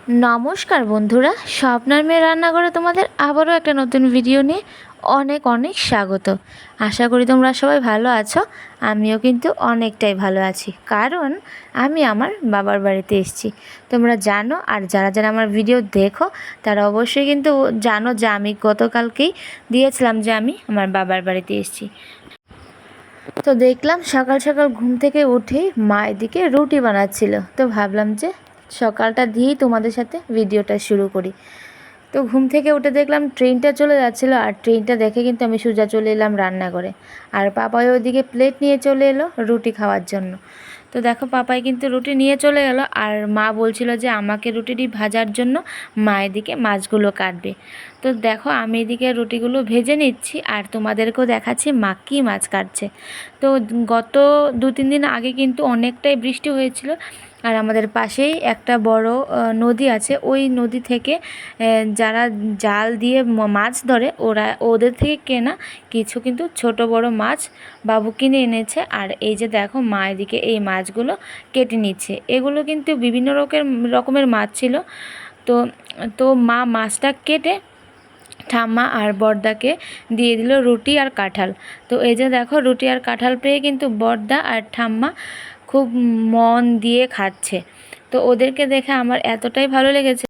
নমস্কার বন্ধুরা, স্বপ্নার মেয়ে রান্নাঘরে তোমাদের আবারও একটা নতুন ভিডিও নিয়ে অনেক অনেক স্বাগত। আশা করি তোমরা সবাই ভালো আছো। আমিও কিন্তু অনেকটাই ভালো আছি, কারণ আমি আমার বাবার বাড়িতে এসেছি। তোমরা জানো, আর যারা যারা আমার ভিডিও দেখো তারা অবশ্যই কিন্তু জানো যে আমি গতকালকেই দিয়েছিলাম যে আমি আমার বাবার বাড়িতে এসেছি। তো দেখলাম সকাল সকাল ঘুম থেকে উঠেই মা এদিকে রুটি বানাচ্ছিল, তো ভাবলাম যে সকালটা দিয়েই তোমাদের সাথে ভিডিওটা শুরু করি। তো ঘুম থেকে উঠে দেখলাম ট্রেনটা চলে যাচ্ছিলো, আর ট্রেনটা দেখে কিন্তু আমি সোজা চলে এলাম রান্নাঘরে। আর পাপাই ওইদিকে প্লেট নিয়ে চলে এলো রুটি খাওয়ার জন্য। তো দেখো পাপাই কিন্তু রুটি নিয়ে চলে গেল, আর মা বলছিল যে আমাকে রুটিটি ভাজার জন্য মা এদিকে মাছগুলো কাটবে। তো দেখো আমি এদিকে রুটিগুলো ভেজে নিচ্ছি, আর তোমাদেরকেও দেখাচ্ছি মা কী মাছ কাটছে। তো গত 2-3 দিন আগে কিন্তু অনেকটাই বৃষ্টি হয়েছিল, আর আমাদের পাশেই একটা বড় নদী আছে। ওই নদী থেকে যারা জাল দিয়ে মাছ ধরে ওদের থেকে কেনা কিছু কিন্তু ছোট বড় মাছ বাবু কিনে এনেছে। আর এই যে দেখো মা এদিকে এই মাছগুলো কেটে নিচ্ছে। এগুলো কিন্তু বিভিন্ন রকমের মাছ ছিল। তো তো মা মাছটা কেটে ঠাম্মা আর বড়দাকে দিয়ে দিল রুটি আর কাঁঠাল। তো এই যে দেখো রুটি আর কাঁঠাল পেয়ে কিন্তু বড়দা আর ঠাম্মা খুব মন দিয়ে খাচ্ছে। তো ওদেরকে দেখে আমার এতটাই ভালো লেগেছে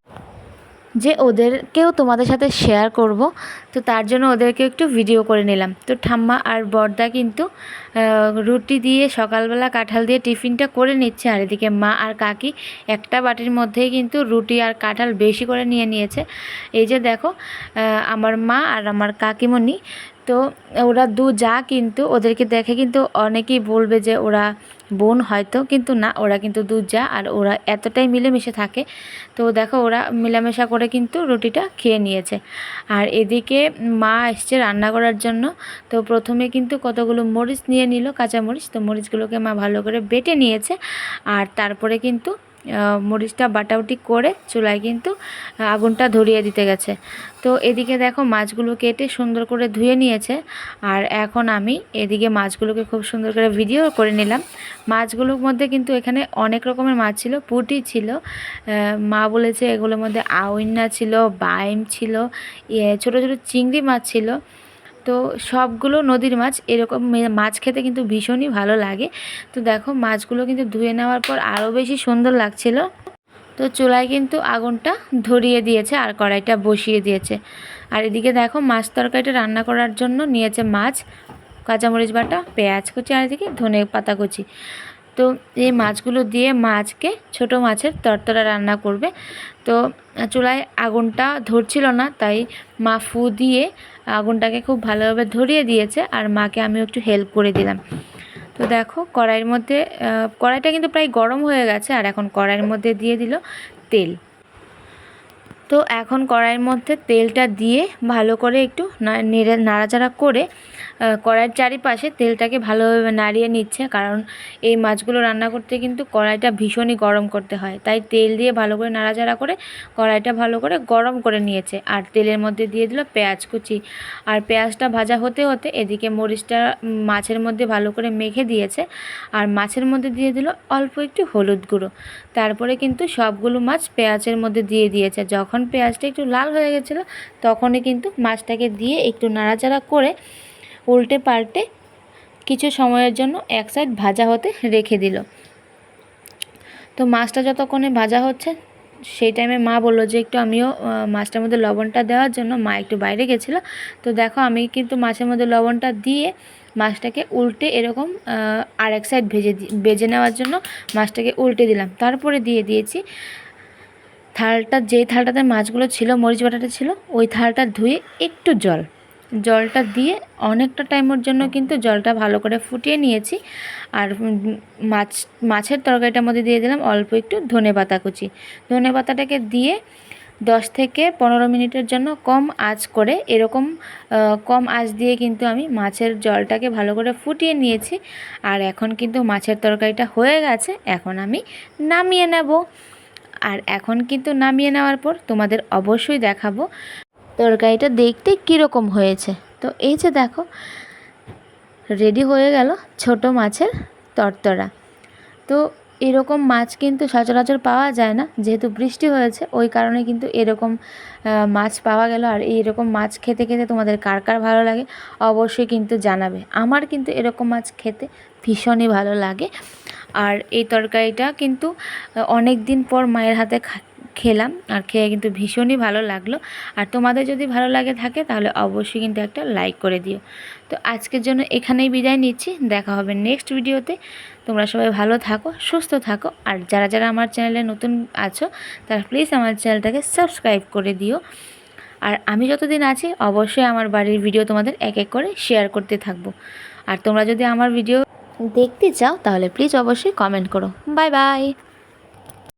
যে ওদেরকেও তোমাদের সাথে শেয়ার করব। তো তার জন্য ওদেরকে একটু ভিডিও করে নিলাম। তো ঠাম্মা আর বড়দা কিন্তু রুটি দিয়ে সকালবেলা কাঁঠাল দিয়ে টিফিনটা করে নিচ্ছে, আর এদিকে মা আর কাকি একটা বাটির মধ্যেই কিন্তু রুটি আর কাঁঠাল বেশি করে নিয়ে নিয়েছে। এই যে দেখো আমার মা আর আমার কাকিমণি, তো ওরা যা কিন্তু ওদেরকে দেখে কিন্তু অনেকেই বলবে যে ওরা বোন, হয়তো কিন্তু না, ওরা কিন্তু যা, আর ওরা এতটাই মিলেমিশে থাকে। তো দেখো ওরা মেলামেশা করে কিন্তু রুটিটা খেয়ে নিয়েছে। আর এদিকে মা এসছে রান্না করার জন্য। তো প্রথমে কিন্তু কতগুলো মরিচ নিয়ে নিল, কাঁচা মরিচ। তো মরিচগুলোকে মা ভালো করে বেটে নিয়েছে, আর তারপরে কিন্তু মরিচটা বাটাউটি করে চুলায় কিন্তু আগুনটা ধরিয়ে দিতে গেছে। তো এদিকে দেখো মাছগুলো কেটে সুন্দর করে ধুয়ে নিয়েছে, আর এখন আমি এদিকে মাছগুলোকে খুব সুন্দর করে ভিডিও করে নিলাম। মাছগুলোর মধ্যে কিন্তু এখানে অনেক রকমের মাছ ছিল, পুঁটি ছিল, মা বলেছে এগুলোর মধ্যে আউইন্না ছিল, বাইম ছিল, ছোটো ছোটো চিংড়ি মাছ ছিল। তো সবগুলো নদীর মাছ। এরকম মাছ খেতে কিন্তু ভীষণই ভালো লাগে। তো দেখো মাছগুলো কিন্তু ধুয়ে নেওয়ার পর আরও বেশি সুন্দর লাগছিল। তো চুলায় কিন্তু আগুনটা ধরিয়ে দিয়েছে আর কড়াইটা বসিয়ে দিয়েছে। আর এদিকে দেখো মাছ তরকারিটা রান্না করার জন্য নিয়েছে মাছ, কাঁচামরিচ বাটা, পেঁয়াজ কুচি, আর এদিকে ধনে পাতা কুচি। তো এই মাছগুলো দিয়ে মাছকে ছোট মাছের তরতরা রান্না করবে। তো চুলায় আগুনটা ধরছিল না, তাই মা ফু দিয়ে আগুনটাকে খুব ভালোভাবে ধরিয়ে দিয়েছে, আর মাকে আমি একটু হেল্প করে দিলাম। তো দেখো কড়াইয়ের মধ্যে কড়াইটা কিন্তু প্রায় গরম হয়ে গেছে, আর এখন কড়াইয়ের মধ্যে দিয়ে দিল তেল। তো এখন কড়াইয়ের মধ্যে তেলটা দিয়ে ভালো করে একটু নাড়াচাড়া করে কড়াইয়ের চারিপাশে তেলটাকে ভালোভাবে নাড়িয়ে নিচ্ছে, কারণ এই মাছগুলো রান্না করতে কিন্তু কড়াইটা ভীষণই গরম করতে হয়। তাই তেল দিয়ে ভালো করে নাড়াচাড়া করে কড়াইটা ভালো করে গরম করে নিয়েছে, আর তেলের মধ্যে দিয়ে দিল পেঁয়াজ কুচি। আর পেঁয়াজটা ভাজা হতে হতে এদিকে মরিচটা মাছের মধ্যে ভালো করে মেখে দিয়েছে, আর মাছের মধ্যে দিয়ে দিল অল্প একটু হলুদ গুঁড়ো। তারপরে কিন্তু সবগুলো মাছ পেঁয়াজের মধ্যে দিয়ে দিয়েছে। যখন পেঁয়াজটা একটু লাল হয়ে গেছিলো তখনই কিন্তু মাছটাকে দিয়ে একটু নাড়াচাড়া করে উল্টে পাল্টে কিছু সময়ের জন্য এক সাইড ভাজা হতে রেখে দিল। তো মাছটা যতক্ষণে ভাজা হচ্ছে সেই টাইমে মা বললো যে একটু আমিও মাছটার মধ্যে লবণটা দেওয়ার জন্য মা একটু বাইরে গেছিলো। তো দেখো আমি কিন্তু মাছের মধ্যে লবণটা দিয়ে মাছটাকে উল্টে এরকম আরেক সাইড ভেজে নেওয়ার জন্য মাছটাকে উল্টে দিলাম। তারপরে দিয়ে দিয়েছি যেই থালটাতে মাছগুলো ছিল, মরিচ বাটাটা ছিল, ওই থালটা ধুয়ে একটু জলটা দিয়ে অনেকটা টাইমের জন্য কিন্তু জলটা ভালো করে ফুটিয়ে নিয়েছি। আর মাছের তরকারিটার মধ্যে দিয়ে দিলাম অল্প একটু ধনেপাতা কুচি। ধনেপাতাটাকে দিয়ে 10 থেকে 15 মিনিটের জন্য কম আঁচ করে এরকম কম আঁচ দিয়ে কিন্তু আমি মাছের জলটাকে ভালো করে ফুটিয়ে নিয়েছি। আর এখন কিন্তু মাছের তরকারিটা হয়ে গেছে, এখন আমি নামিয়ে নেব। আর এখন কিন্তু নামিয়ে নেওয়ার পর তোমাদের অবশ্যই দেখাবো তরকারিটা দেখতে কীরকম হয়েছে। তো এই যে দেখো রেডি হয়ে গেল ছোট মাছের তরতরা। তো এরকম মাছ কিন্তু সচরাচর পাওয়া যায় না, যেহেতু বৃষ্টি হয়েছে ওই কারণে কিন্তু এরকম মাছ পাওয়া গেল। আর এইরকম মাছ খেতে খেতে তোমাদের কার কার ভালো লাগে অবশ্যই কিন্তু জানাবে। আমার কিন্তু এরকম মাছ খেতে ভীষণই ভালো লাগে। আর এই তরকারিটা কিন্তু অনেক দিন পর মায়ের হাতে খেলাম, আর খেয়ে কিন্তু ভীষণই ভালো লাগলো। আর তোমাদের যদি ভালো লাগে থাকে তাহলে অবশ্যই কিন্তু একটা লাইক করে দিও। তো আজকের জন্য এখানেই বিদায় নিচ্ছি, দেখা হবে নেক্সট ভিডিওতে। তোমরা সবাই ভালো থাকো, সুস্থ থাকো। আর যারা যারা আমার চ্যানেলে নতুন আছো তারা প্লিজ আমার চ্যানেলটাকে সাবস্ক্রাইব করে দিও। আর আমি যতদিন আছি অবশ্যই আমার বাড়ির ভিডিও তোমাদের এক এক করে শেয়ার করতে থাকবো। আর তোমরা যদি আমার ভিডিও দেখতে চাও তাহলে প্লিজ অবশ্যই কমেন্ট করো। Bye bye.